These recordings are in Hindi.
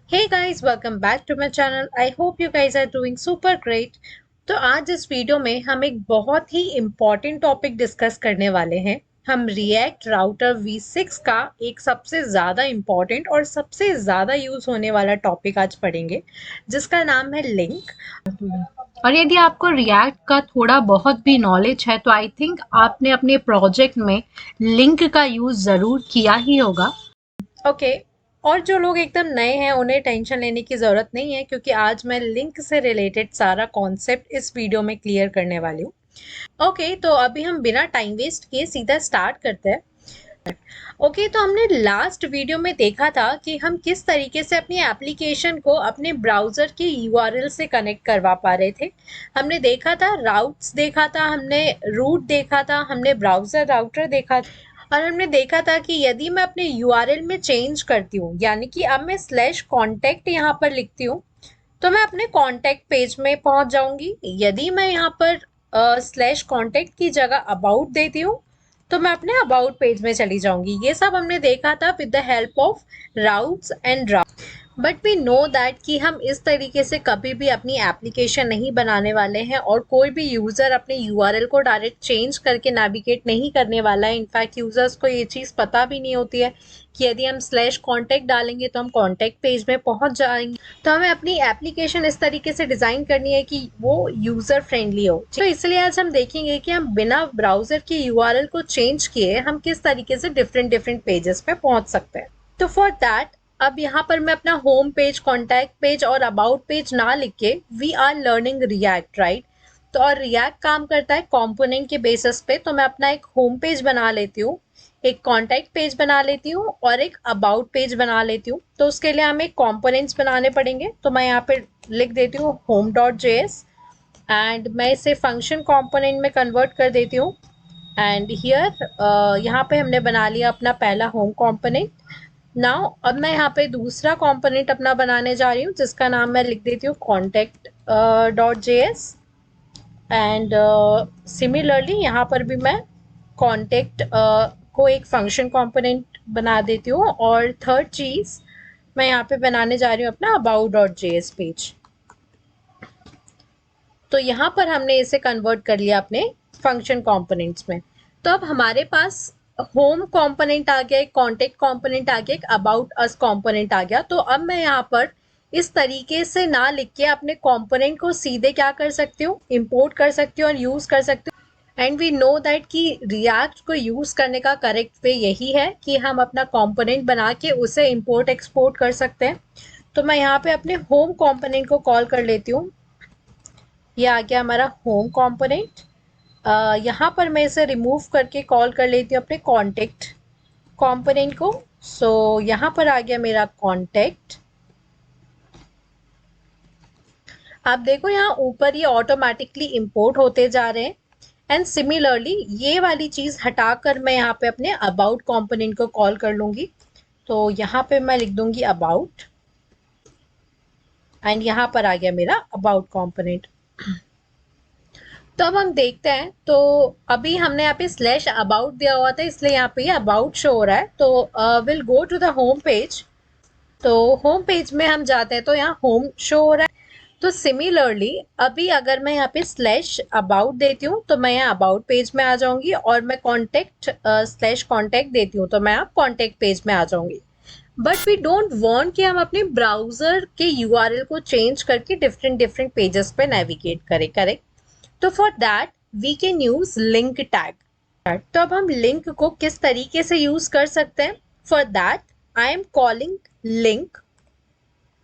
Hey guys, welcome back to my channel. I hope you guys are doing super great. तो आज इस वीडियो में हम एक बहुत ही इम्पॉर्टेंट टॉपिक डिस्कस करने वाले हैं। हम React राउटर V6 का एक सबसे ज़्यादा इम्पॉर्टेंट और सबसे ज़्यादा यूज़ होने वाला टॉपिक आज पढ़ेंगे, जिसका नाम है लिंक। और यदि आपको React का थोड़ा बहुत भी नॉलेज है तो आई थिंक आपने अपने प्रोजेक्ट में लिंक का यूज़ ज़रूर किया ही होगा। ओके और जो लोग एकदम नए हैं उन्हें टेंशन लेने की ज़रूरत नहीं है, क्योंकि आज मैं लिंक से रिलेटेड सारा कॉन्सेप्ट इस वीडियो में क्लियर करने वाली हूँ। ओके तो अभी हम बिना टाइम वेस्ट किए सीधा स्टार्ट करते हैं। ओके तो हमने लास्ट वीडियो में देखा था कि हम किस तरीके से अपनी एप्लीकेशन को अपने ब्राउज़र के यूआरएल से कनेक्ट करवा पा रहे थे। हमने देखा था राउट्स, देखा था हमने, रूट देखा था हमने, ब्राउज़र राउटर देखा था। और हमने देखा था कि यदि मैं अपने यूआरएल में चेंज करती हूँ, यानी कि अब मैं /contact यहाँ पर लिखती हूँ, तो मैं अपने कॉन्टैक्ट पेज में पहुंच जाऊंगी। यदि मैं यहाँ पर /contact की जगह अबाउट देती हूँ तो मैं अपने अबाउट पेज में चली जाऊंगी। ये सब हमने देखा था with the help of routes and but we know that कि हम इस तरीके से कभी भी अपनी एप्लीकेशन नहीं बनाने वाले हैं, और कोई भी यूज़र अपने यूआरएल को डायरेक्ट चेंज करके नेविगेट नहीं करने वाला है। इनफैक्ट यूज़र्स को ये चीज़ पता भी नहीं होती है कि यदि हम /contact डालेंगे तो हम कॉन्टैक्ट पेज में पहुंच जाएंगे। तो हमें अपनी एप्लीकेशन इस तरीके से डिज़ाइन करनी है कि वो यूज़र फ्रेंडली हो। तो इसलिए आज हम देखेंगे कि हम बिना ब्राउज़र के यूआरएल को चेंज किए हम किस तरीके से डिफरेंट पेजेस पे पहुंच सकते हैं। तो फॉर दैट अब यहाँ पर मैं अपना होम पेज, कॉन्टैक्ट पेज और अबाउट पेज ना लिख के we are learning React, right. तो और रिएक्ट काम करता है कंपोनेंट के बेसिस पे। तो मैं अपना एक होम पेज बना लेती हूँ, एक कॉन्टैक्ट पेज बना लेती हूँ और एक अबाउट पेज बना लेती हूँ। तो उसके लिए हमें कंपोनेंट्स बनाने पड़ेंगे। तो मैं यहाँ पे लिख देती हूँ home.js एंड मैं इसे फंक्शन कंपोनेंट में कन्वर्ट कर देती हूँ। एंड हियर यहाँ पे हमने बना लिया अपना पहला होम कंपोनेंट। नाउ अब मैं यहाँ पे दूसरा कंपोनेंट अपना बनाने जा रही हूँ, जिसका नाम मैं लिख देती हूँ contact.js एंड सिमिलरली यहाँ पर भी मैं कॉन्टेक्ट को एक फंक्शन कंपोनेंट बना देती हूँ। और थर्ड चीज़ मैं यहाँ पे बनाने जा रही हूँ अपना about.js पेज। तो यहाँ पर हमने इसे कन्वर्ट कर लिया अपने फंक्शन कंपोनेंट्स में। तो अब हमारे पास होम कंपोनेंट आ गया, एक कॉन्टेक्ट कंपोनेंट आ गया, एक अबाउट अस कंपोनेंट आ गया। तो अब मैं यहाँ पर इस तरीके से ना लिख के अपने कंपोनेंट को सीधे क्या कर सकती हूँ, इंपोर्ट कर सकती हूँ और यूज़ कर सकती हूँ। एंड वी नो दैट कि रिएक्ट को यूज़ करने का करेक्ट वे यही है कि हम अपना कंपोनेंट बना के उसे इंपोर्ट एक्सपोर्ट कर सकते हैं। तो मैं यहाँ पे अपने होम कंपोनेंट को कॉल कर लेती हूँ। ये आ गया हमारा होम कंपोनेंट। यहाँ पर मैं इसे रिमूव करके कॉल कर लेती हूँ अपने कॉन्टेक्ट कंपोनेंट को। सो यहाँ पर आ गया मेरा कॉन्टेक्ट। आप देखो यहाँ ऊपर ये ऑटोमेटिकली इंपोर्ट होते जा रहे हैं। एंड सिमिलरली ये वाली चीज़ हटाकर मैं यहाँ पे अपने अबाउट कंपोनेंट को कॉल कर लूँगी। तो यहाँ पे मैं लिख दूँगी अबाउट एंड यहाँ पर आ गया मेरा अबाउट कंपोनेंट। तो अब हम देखते हैं। तो अभी हमने यहाँ पे /about दिया हुआ था, इसलिए यहाँ पे अबाउट शो हो रहा है। तो will go to the home page. तो होम पेज में हम जाते हैं तो यहाँ होम शो हो रहा है। तो सिमिलरली अभी अगर मैं यहाँ पे /about देती हूँ तो मैं यहाँ अबाउट पेज में आ जाऊंगी, और मैं /contact देती हूँ तो मैं यहाँ कॉन्टेक्ट पेज में आ जाऊंगी। बट वी डोंट वांट कि हम अपने ब्राउजर के यूआरएल को चेंज करके डिफरेंट पेजेस पे नेविगेट करें, करेक्ट। तो for that we can use link tag. तो अब हम लिंक को किस तरीके से यूज कर सकते हैं? For that I am calling link.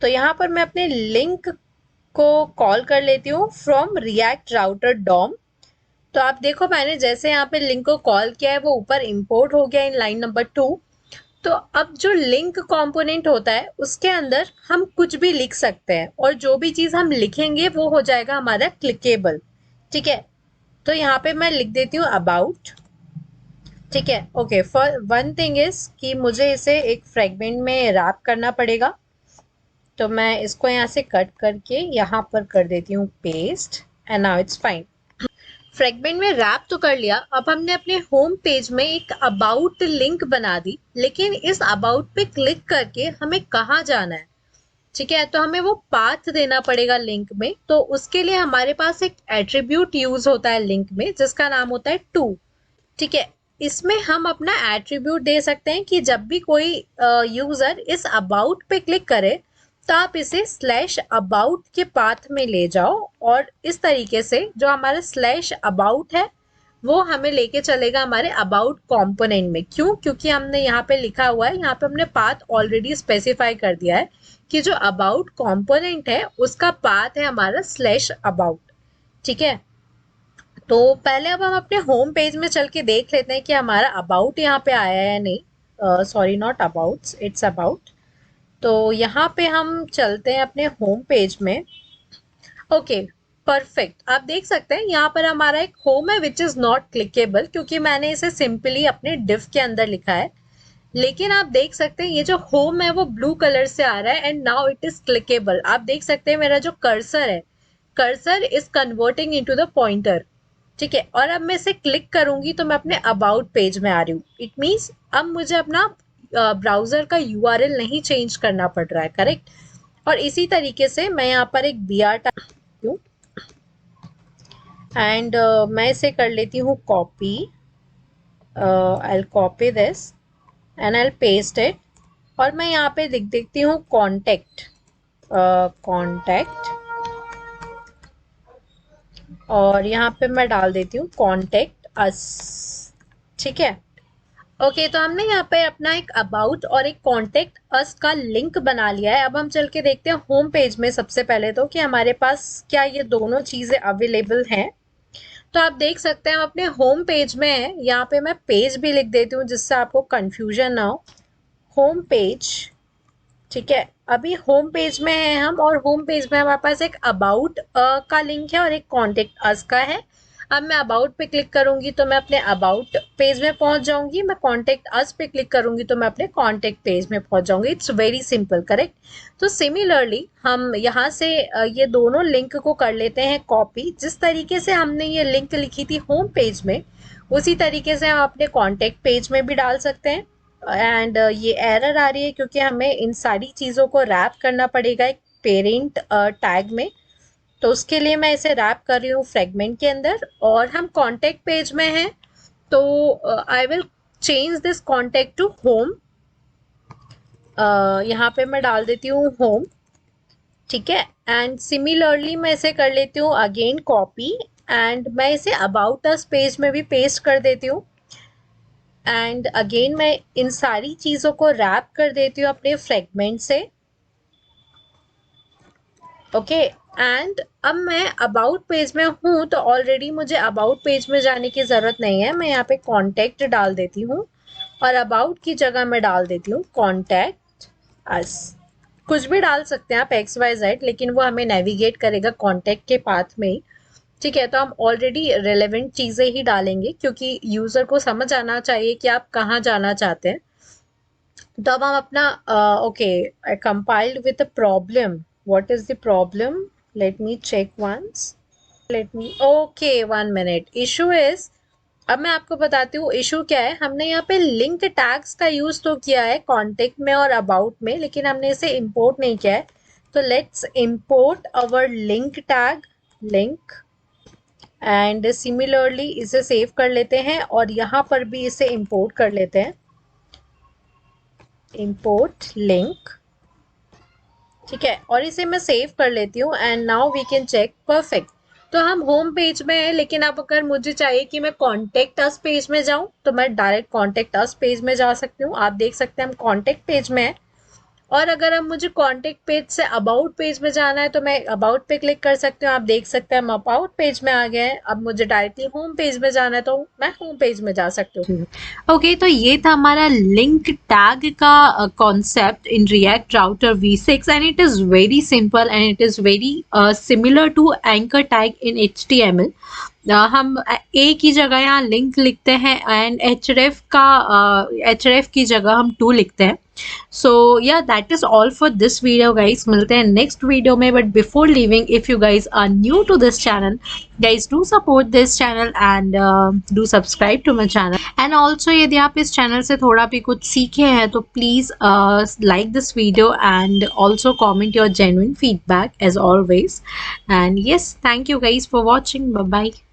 तो यहाँ पर मैं अपने लिंक को कॉल कर लेती हूँ फ्रॉम रिएक्ट राउटर डॉम। तो आप देखो मैंने जैसे यहाँ पे लिंक को कॉल किया है वो ऊपर इंपोर्ट हो गया इन लाइन नंबर 2। तो अब जो लिंक कंपोनेंट होता है उसके अंदर हम कुछ भी लिख सकते हैं, और जो भी चीज़ हम लिखेंगे वो हो जाएगा हमारा क्लिकेबल, ठीक है। तो यहाँ पे मैं लिख देती हूँ अबाउट, ठीक है। Okay, for one thing is कि मुझे इसे एक फ्रेगमेंट में रैप करना पड़ेगा। तो मैं इसको यहाँ से कट करके यहाँ पर कर देती हूँ paste and now it's fine. Fragment में रैप तो कर लिया। अब हमने अपने होम पेज में एक अबाउट लिंक बना दी, लेकिन इस अबाउट पे क्लिक करके हमें कहाँ जाना है? ठीक है, तो हमें वो पाथ देना पड़ेगा लिंक में। तो उसके लिए हमारे पास एक एट्रीब्यूट यूज होता है लिंक में, जिसका नाम होता है टू। ठीक है, इसमें हम अपना एट्रीब्यूट दे सकते हैं कि जब भी कोई यूजर इस अबाउट पे क्लिक करे तो आप इसे स्लैश अबाउट के पाथ में ले जाओ, और इस तरीके से जो हमारा स्लैश अबाउट है वो हमें लेके चलेगा हमारे अबाउट कंपोनेंट में। क्यों? क्योंकि हमने यहाँ पे लिखा हुआ है, यहाँ पे हमने पाथ ऑलरेडी स्पेसिफाई कर दिया है कि जो अबाउट कंपोनेंट है उसका पाथ है हमारा स्लैश अबाउट। ठीक है, तो पहले अब हम अपने होम पेज में चल के देख लेते हैं कि हमारा अबाउट यहाँ पे आया है या नहीं। Sorry, not about, it's about. तो यहाँ पे हम चलते हैं अपने होम पेज में। Okay, perfect. आप देख सकते हैं यहाँ पर हमारा एक होम है विच इज नॉट क्लिकेबल, क्योंकि मैंने इसे सिंपली अपने डिव के अंदर लिखा है। लेकिन आप देख सकते हैं ये जो होम है वो ब्लू कलर से आ रहा है, and now it is clickable. आप देख सकते हैं मेरा जो कर्सर है, cursor is converting into the pointer. ठीक है, और अब मैं इसे क्लिक करूंगी तो मैं अपने अबाउट पेज में आ रही हूँ। इट मीन्स अब मुझे अपना ब्राउजर का यूआरएल नहीं चेंज करना पड़ रहा है, करेक्ट। और इसी तरीके से मैं यहाँ पर एक br टाइप हूँ, एंड मैं इसे कर लेती हूँ copy. I copy this and I paste it, और मैं यहाँ पे लिख देती हूँ कॉन्टेक्ट, कॉन्टेक्ट, और यहाँ पे मैं डाल देती हूँ कॉन्टेक्ट अस। ठीक है, ओके, तो हमने यहाँ पे अपना एक अबाउट और एक कॉन्टेक्ट अस का लिंक बना लिया है। अब हम चल के देखते हैं होम पेज में सबसे पहले तो कि हमारे पास क्या ये दोनों चीजें अवेलेबल हैं। तो आप देख सकते हैं हम अपने होम पेज में हैं। यहाँ पे मैं पेज भी लिख देती हूँ जिससे आपको कंफ्यूजन ना हो। होम पेज, ठीक है, अभी होम पेज में है हम, और होम पेज में हमारे पास एक अबाउट का लिंक है और एक कॉन्टेक्ट अस का है। अब मैं अबाउट पे क्लिक करूंगी तो मैं अपने अबाउट पेज में पहुंच जाऊंगी, मैं कॉन्टेक्ट अस पे क्लिक करूंगी तो मैं अपने कॉन्टेक्ट पेज में पहुंच जाऊंगी। It's very simple, correct. तो सिमिलरली हम यहाँ से ये दोनों लिंक को कर लेते हैं कॉपी। जिस तरीके से हमने ये लिंक लिखी थी होम पेज में, उसी तरीके से हम अपने कॉन्टेक्ट पेज में भी डाल सकते हैं। एंड ये एरर आ रही है क्योंकि हमें इन सारी चीज़ों को रैप करना पड़ेगा एक पेरेंट टैग में। तो उसके लिए मैं इसे रैप कर रही हूँ फ्रेगमेंट के अंदर, और हम कॉन्टेक्ट पेज में हैं तो I will change this contact to home. यहाँ पे मैं डाल देती हूँ होम। ठीक है, एंड सिमिलरली मैं इसे कर लेती हूँ अगेन कॉपी, एंड मैं इसे अबाउट अस पेज में भी पेस्ट कर देती हूँ। एंड अगेन मैं इन सारी चीज़ों को रैप कर देती हूँ अपने फ्रेगमेंट से। ओके, एंड अब मैं अबाउट पेज में हूँ तो ऑलरेडी मुझे अबाउट पेज में जाने की ज़रूरत नहीं है। मैं यहाँ पे कॉन्टेक्ट डाल देती हूँ, और अबाउट की जगह मैं डाल देती हूँ कॉन्टेक्ट अस। कुछ भी डाल सकते हैं आप, एक्स वाई जेड, लेकिन वो हमें नेविगेट करेगा कॉन्टेक्ट के पाथ में ही। ठीक है, तो हम ऑलरेडी रेलेवेंट चीज़ें ही डालेंगे क्योंकि यूज़र को समझ आना चाहिए कि आप कहाँ जाना चाहते हैं। तो अब हम अपना okay, I compiled with a problem. What is the problem? Let me check once, let me, okay, 1 minute. Issue is, अब मैं आपको बताती हूँ इशू क्या है। हमने यहाँ पे लिंक टैग्स का यूज तो किया है कॉन्टेक्ट में और अबाउट में, लेकिन हमने इसे इंपोर्ट नहीं किया है। तो let's import our link tag, link, and similarly इसे सेव कर लेते हैं, और यहाँ पर भी इसे इंपोर्ट कर लेते हैं, इंपोर्ट लिंक। ठीक है, और इसे मैं सेव कर लेती हूँ, and now we can check. Perfect. तो हम होम पेज में हैं, लेकिन अब अगर मुझे चाहिए कि मैं कॉन्टेक्ट अस पेज में जाऊं तो मैं डायरेक्ट कॉन्टेक्ट अस पेज में जा सकती हूँ। आप देख सकते हैं हम कॉन्टेक्ट पेज में है, और अगर अब मुझे contact page say about page में जाना है तो मैं अबाउट पे क्लिक कर सकती हूँ। आप देख सकते हैं हम अबाउट पेज में आ गए हैं। अब मुझे डायरेक्टली होम पेज में जाना है तो मैं होम पेज में जा सकती हूँ। ओके, तो ये था हमारा लिंक टैग का concept in React router v6, and it is very simple and it is very similar to anchor tag in HTML। हम ए की जगह यहाँ लिंक लिखते हैं, एंड href की जगह हम टू लिखते हैं। So yeah, that is all for this video guys. मिलते हैं next video में, but before leaving, if you guys are new to this channel, guys do support this channel and do subscribe to my channel. And also यदि आप इस channel से थोड़ा भी कुछ सीखे हैं तो please like this video and also comment your genuine feedback as always. And yes, thank you guys for watching. Bye bye.